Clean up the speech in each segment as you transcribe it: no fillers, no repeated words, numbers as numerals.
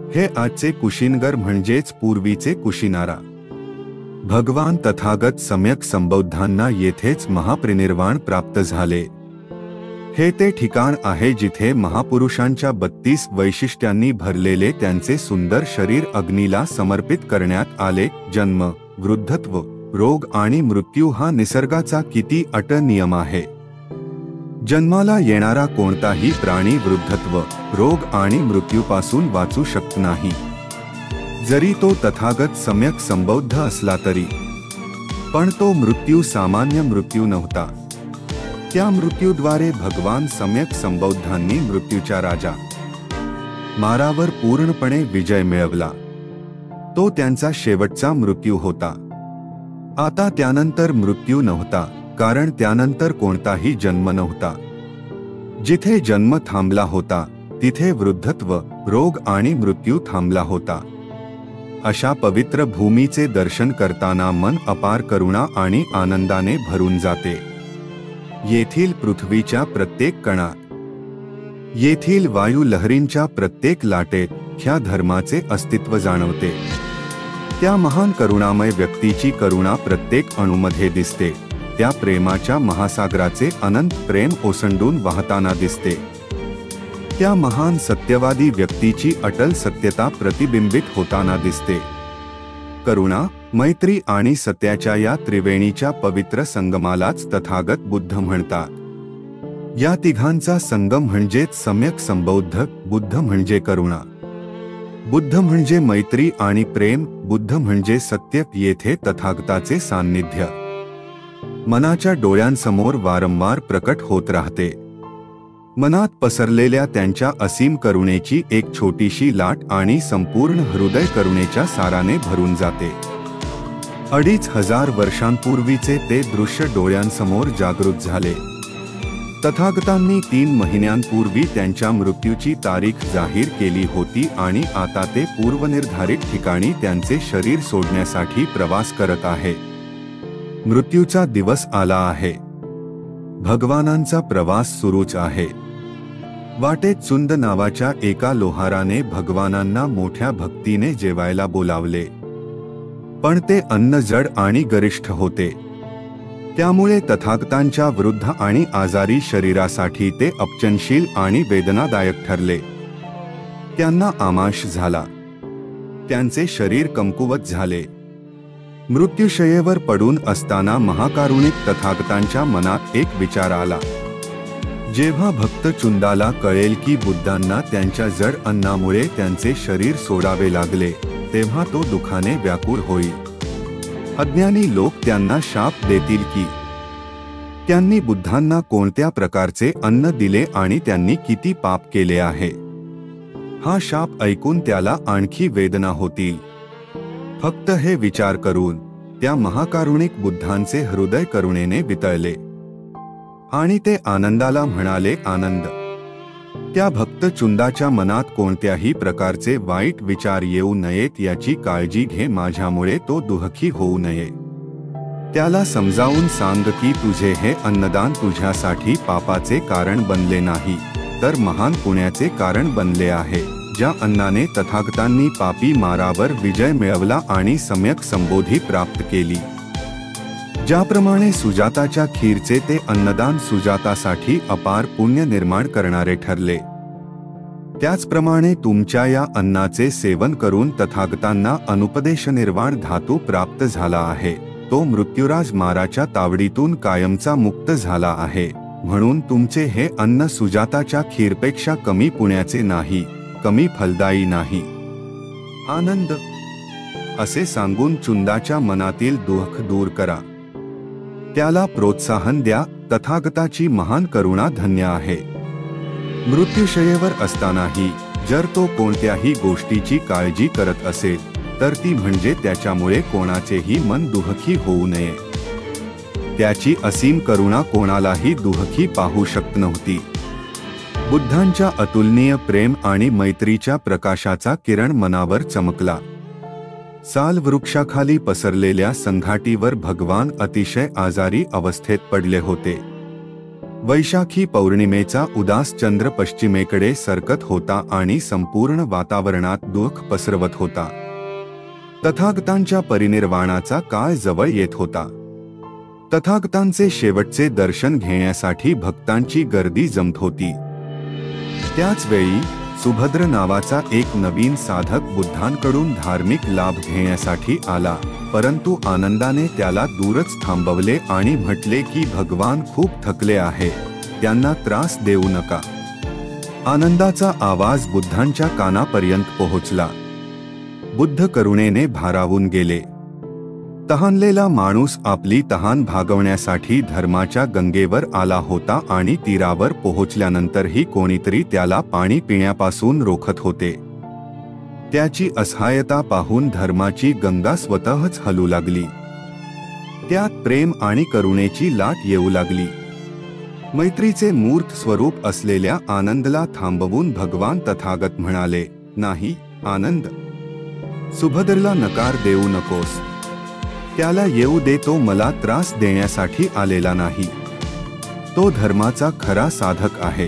हे आजचे कुशीनगर म्हणजेच पूर्वीचे कुशीनारा. भगवान तथागत सम्यक संबोधांना येथेच महापरिनिर्वाण प्राप्त झाले. हे ते ठिकाण आहे जिथे महापुरुषांच्या 32 वैशिष्ट्यांनी भरलेले त्यांचे सुंदर शरीर अग्नीला समर्पित करण्यात आले. जन्म, वृद्धत्व, रोग आणि मृत्यू हा निसर्गाचा किती अट नियम आहे. जन्माला येणारा कोणताही प्राणी वृद्धत्व, रोग आणि मृत्यूपासून वाचू शकत नाही, जरी तो तथागत सम्यक संबोध असला तरी. पण तो मृत्यू सामान्य मृत्यू नव्हता. त्या मृत्यूद्वारे भगवान सम्यक संबोधांनी मृत्यूच्या राजा मारावर पूर्णपणे विजय मिळवला. तो त्यांचा शेवटचा मृत्यू होता. आता त्यानंतर मृत्यू नव्हता, कारण त्यानंतर कोणताही जन्म नव्हता. जिथे जन्म थांबला होता तिथे वृद्धत्व, रोग आणि मृत्यू थांबला होता. अशा पवित्र भूमीचे दर्शन करताना मन अपार करुणा आणि आनंदाने भरून जाते. येथील पृथ्वीच्या प्रत्येक कणात, येथील वायू लहरींच्या प्रत्येक लाटेत ह्या धर्माचे अस्तित्व जाणवते. त्या महान करुणामय व्यक्तीची करुणा प्रत्येक अणूमध्ये दिसते. त्या प्रेमाच्या महासागराचे अनंत प्रेम ओसंडून वाहताना दिसते. त्या महान सत्यवादी व्यक्तीची अटल सत्यता प्रतिबिंबित होताना दिसते. करुणा, मैत्री आणि सत्याच्या या त्रिवेणीच्या पवित्र संगमालाच तथागत बुद्ध म्हणतात. या तिघांचा संगम म्हणजेच सम्यक संबोध. बुद्ध म्हणजे करुणा, बुद्ध म्हणजे मैत्री आणि प्रेम, बुद्ध म्हणजे सत्य. येथे तथागताचे सान्निध्य मनाच्या डोळ्यांसमोर वारंवार प्रकट होत राहते. मनात पसरलेल्या त्यांच्या असीम करुणेची एक छोटीशी लाट आणि संपूर्ण हृदय करुणेच्या साराने भरून जाते. 2500 वर्षांपूर्वीचे ते दृश्य डोळ्यांसमोर जागृत झाले. तथागतांनी 3 महिन्यांपूर्वी त्यांच्या मृत्यूची तारीख जाहीर केली होती आणि आता ते पूर्वनिर्धारित ठिकाणी त्यांचे शरीर सोडण्यासाठी प्रवास करत आहे. मृत्यूचा दिवस आला आहे. भगवानांचा प्रवास सुरूच आहे. वाटेत चुंद नावाच्या एका लोहाराने भगवानांना मोठ्या भक्तीने जेवायला बोलावले. पण ते अन्न जड आणि गरिष्ठ होते. त्यामुळे तथागतांच्या वृद्ध आणि आजारी शरीरासाठी ते अपचनशील आणि वेदनादायक ठरले. त्यांना आमाश झाला. त्यांचे शरीर कमकुवत झाले. मृत्यूशय्येवर पडून असताना महाकारुणिक तथागतांच्या मनात एक विचार आला. जेव्हा भक्त चुंदाला कळेल की बुद्धांना त्यांच्या जड अन्नामुळे त्यांचे शरीर सोडावे लागले, तेव्हा तो दुःखाने व्याकुळ होईल. अज्ञानी लोक त्यांना शाप देतील की त्यांनी बुद्धांना कोणत्या प्रकारचे अन्न दिले आणि त्यांनी किती पाप केले आहे. हा शाप ऐकून त्याला आणखी वेदना होतील. फक्त हे विचार करून त्या महाकारुणिक बुद्धांचे हृदय करुणेने वितळले आणि ते आनंदाला म्हणाले, आनंद. त्या भक्त चुंदाच्या मनात कोणत्याही प्रकारचे वाईट विचार येऊ नयेत याची काळजी घे. माझ्यामुळे तो दुःखी होऊ नये. त्याला समजावून सांग की तुझे हे अन्नदान तुझ्यासाठी पापाचे कारण बनले नाही, तर महान पुण्याचे कारण बनले आहे. ज्या अन्नाने तथागतांनी पापी मारावर विजय मिळवला आणि सम्यक संबोधी प्राप्त केली. ज्याप्रमाणे सुजाताच्या खीरचे ते अन्नदान सुजातासाठी अपार पुण्य निर्माण करणारे ठरले, त्याचप्रमाणे तुमच्या या अन्नाचे सेवन करून तथागतांना अनुपदेश निर्वाण धातू प्राप्त झाला आहे. तो मृत्युराज माराच्या तावडीतून कायमचा मुक्त झाला आहे. म्हणून तुमचे हे अन्न सुजाताच्या खीरपेक्षा कमी पुण्याचे नाही, कमी फलदायी नाही. आनंद. असे सांगून चुंदाच्या मनातील दुःख दूर करा. त्याला प्रोत्साहन द्या. तथागताची महान करुणा धन्य आहे. मृत्यूशय्येवर असतानाही जर तो कोणत्याही गोष्टीची काळजी करत असेल तर ती म्हणजे त्याच्यामुळे कोणाचेही मन दुःखी होऊ नये. त्याची असीम करुणा कोणालाही दुःखी पाहू शकत नव्हती. बुद्धांच्या अतुलनीय प्रेम आणि मैत्रीच्या प्रकाशाचा किरण मनावर चमकला. साल वृक्षाखाली पसरलेल्या संघाटीवर भगवान अतिशय आजारी अवस्थेत पडले होते. वैशाखी पौर्णिमेचा उदास चंद्र पश्चिमेकडे सरकत होता आणि संपूर्ण वातावरणात दुःख पसरवत होता. तथागतांच्या परिनिर्वाणाचा काळ जवळ येत होता. तथागतांचे शेवटचे दर्शन घेण्यासाठी भक्तांची गर्दी जमत होती. त्याच वेळी सुभद्र नावाचा एक नवीन साधक बुद्धांकडून धार्मिक लाभ घेण्यासाठी आला, परंतु आनंदाने त्याला दूरच थांबवले आणि म्हटले की भगवान खूप थकले आहे, त्यांना त्रास देऊ नका. आनंदाचा आवाज बुद्धांच्या कानापर्यंत पोहोचला. बुद्ध करुणेने भारावून गेले. तहानलेला माणूस आपली तहान भागवण्यासाठी धर्माच्या गंगेवर आला होता आणि तीरावर पोहोचल्यानंतरही कोणीतरी त्याला पाणी पिण्यापासून रोखत होते. त्याची असहायता पाहून धर्माची गंगा स्वतःच हलू लागली. त्यात प्रेम आणि करुणेची लाट येऊ लागली. मैत्रीचे मूर्त स्वरूप असलेल्या आनंदला थांबवून भगवान तथागत म्हणाले, नाही आनंद, सुभद्रला नकार देऊ नकोस. त्याला येऊ दे, तो मला त्रास देण्यासाठी आलेला नाही. तो धर्माचा खरा साधक आहे.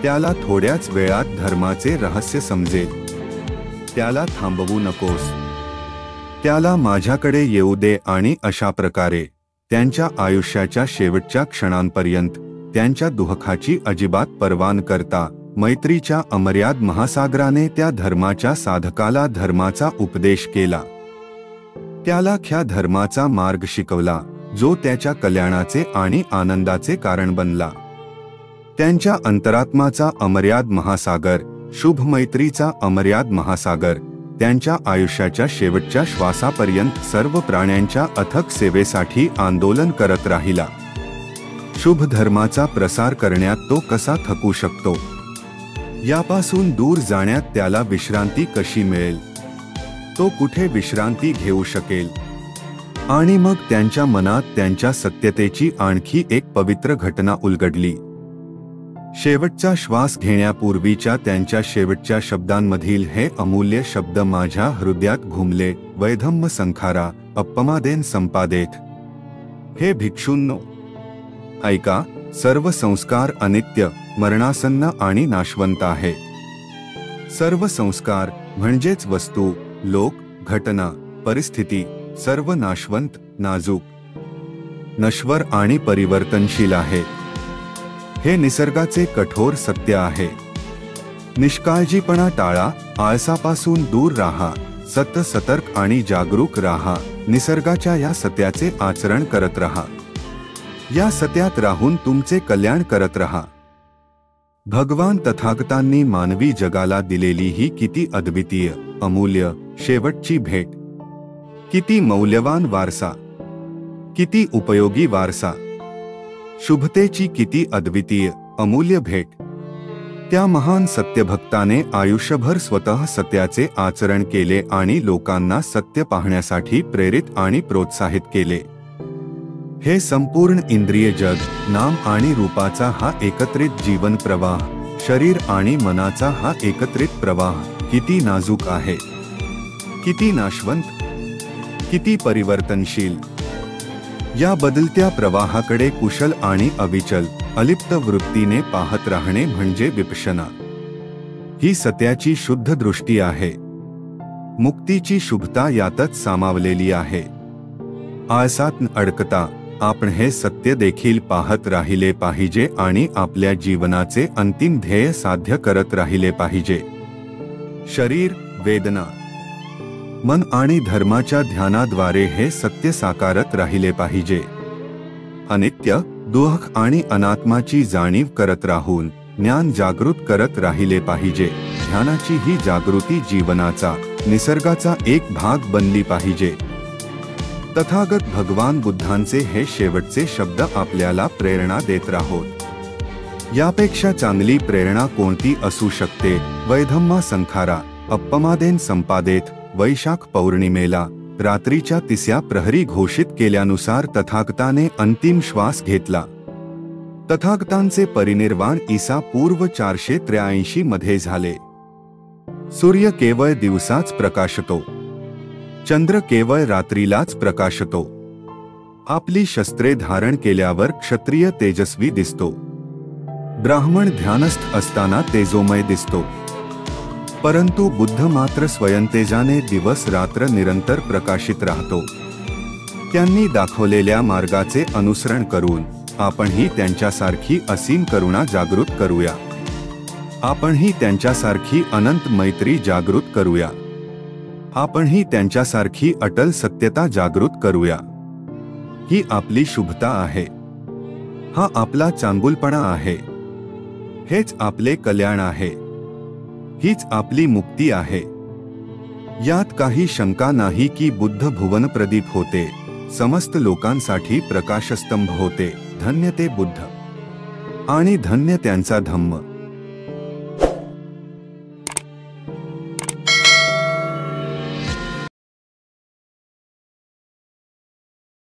त्याला थोड्याच वेळात धर्माचे रहस्य समजेल. त्याला थांबवू नकोस. त्याला माझ्याकडे येऊ दे आणि अशा प्रकारे त्यांच्या आयुष्याच्या शेवटच्या क्षणांपर्यंत त्यांच्या दुःखाची अजिबात पर्वा न करता मैत्रीच्या अमर्याद महासागराने त्या धर्माच्या साधकाला धर्माचा उपदेश केला. त्याला ख्या धर्माचा मार्ग शिकवला, जो त्याच्या कल्याणाचे आणि आनंदाचे कारण बनला. त्यांच्या अंतरात्माचा अमर्याद महासागर, शुभ मैत्रीचा अमर्याद महासागर, त्यांच्या आयुष्याच्या शेवटच्या श्वासापर्यंत सर्व प्राण्यांच्या अथक सेवेसाठी आंदोलन करत राहिला. शुभ धर्माचा प्रसार करण्यात तो कसा थकू शकतो? यापासून दूर जाण्यात त्याला विश्रांती कशी मिळेल? तो कुठे विश्रांती घेऊ शकेल? आणि मग त्यांच्या मनात त्यांच्या सत्यतेची आणखी एक पवित्र घटना उलगडली. शेवटचा श्वास घेण्यापूर्वीच्या त्यांच्या शेवटच्या शब्दांमधील हे अमूल्य शब्द माझ्या हृदयात घुमले, वैधम्म संखारा अपमादेन संपादेत. हे भिक्षूंनो, ऐका, सर्व संस्कार अनित्य, मरणासन्न आणि नाशवंत आहे. सर्व संस्कार म्हणजेच वस्तू, लोक, घटना, परिस्थिती सर्व नाशवंत, नाजूक, नश्वर आणि परिवर्तनशील आहे. हे निसर्गाचे कठोर सत्य आहे. निष्काळजीपणा टाळा, आळसापासून दूर राहा, सतर्क आणि जागरूक राहा. निसर्गाच्या या सत्याचे आचरण करत राहा. या सत्यात राहून तुमचे कल्याण करत राहा. भगवान तथागतांनी मानवी जगाला दिलेली ही किती अद्वितीय, अमूल्य, शेवटची भेट. किती मौल्यवान वारसा, किती उपयोगी वारसा. शुभतेची किती अद्वितीय, अमूल्य भेट. त्या महान सत्यभक्ताने आयुष्यभर स्वतः सत्याचे आचरण केले आणि लोकांना सत्य पाहण्यासाठी प्रेरित आणि प्रोत्साहित केले. हे संपूर्ण इंद्रिय जग, नाम आणि रूपाचा हा एकत्रित जीवन प्रवाह, शरीर आणि मनाचा हा एकत्रित प्रवाह किती नाजूक आहे, किती नाशवंत, किती परिवर्तनशील. या बदलत्या प्रवाहाकडे कुशल आणि अविचल, अलिप्त वृत्तीने पाहत राहणे म्हणजे विपश्यना. ही सत्याची शुद्ध दृष्टी आहे. मुक्तीची शुभता यातच सामावलेली आहे. आळसात न अडकता आपण हे सत्य देखील पाहत राहिले पाहिजे आणि आपल्या जीवनाचे अंतिम ध्येय साध्य करत राहिले पाहिजे. शरीर, वेदना, मन आणि धर्माच्या ध्यानाद्वारे हे सत्य साकारत राहिले पाहिजे. अनित्य, दुःख आणि अनात्माची जाणीव करत राहून ज्ञान जागृत करत राहिले पाहिजे. ध्यानाची ही जागृती जीवनाचा, निसर्गाचा एक भाग बनली पाहिजे. तथागत भगवान बुद्धांचे हे शेवटचे शब्द आपल्याला प्रेरणा देत राहोत. यापेक्षा चांगली प्रेरणा कोणती असू शकते? वैधम्मा संखारा अपमादेन संपादेत. वैशाख पौर्णिमेला रात्रीच्या 3 प्रहरी घोषित केल्यानुसार तथागताने अंतिम श्वास घेतला. तथागतांचे परिनिर्वाण ईसा पूर्व 483 मध्ये झाले. सूर्य केवळ दिवसाच प्रकाशतो. चंद्र केवळ रात्रीलाच प्रकाशतो. आपली शस्त्रे धारण केल्यावर क्षत्रिय तेजस्वी दिसतो, ब्राह्मण ध्यानस्थ असताना तेजोमय दिसतो, परंतु बुद्ध मात्र स्वयंतेजाने दिवस रात्र निरंतर प्रकाशित राहतो। त्यांनी दाखवलेल्या मार्गाचे अनुसरण करून आपणही त्यांच्यासारखी असीम करुणा जागृत करूया। आपणही त्यांच्यासारखी अनंत मैत्री जागृत करूया। आपणही त्यांच्यासारखी अटल सत्यता जागृत करूया। ही आपली शुभता आहे, हा आपला चांगुलपणा आहे, हेच आपले कल्याण आहे, हीच आपली मुक्ती आहे। यात काही शंका नाही की बुद्ध भुवन प्रदीप होते, समस्त लोकांसाठी प्रकाशस्तंभ होते। धन्य ते बुद्ध आणि धन्य त्यांचा धम्म।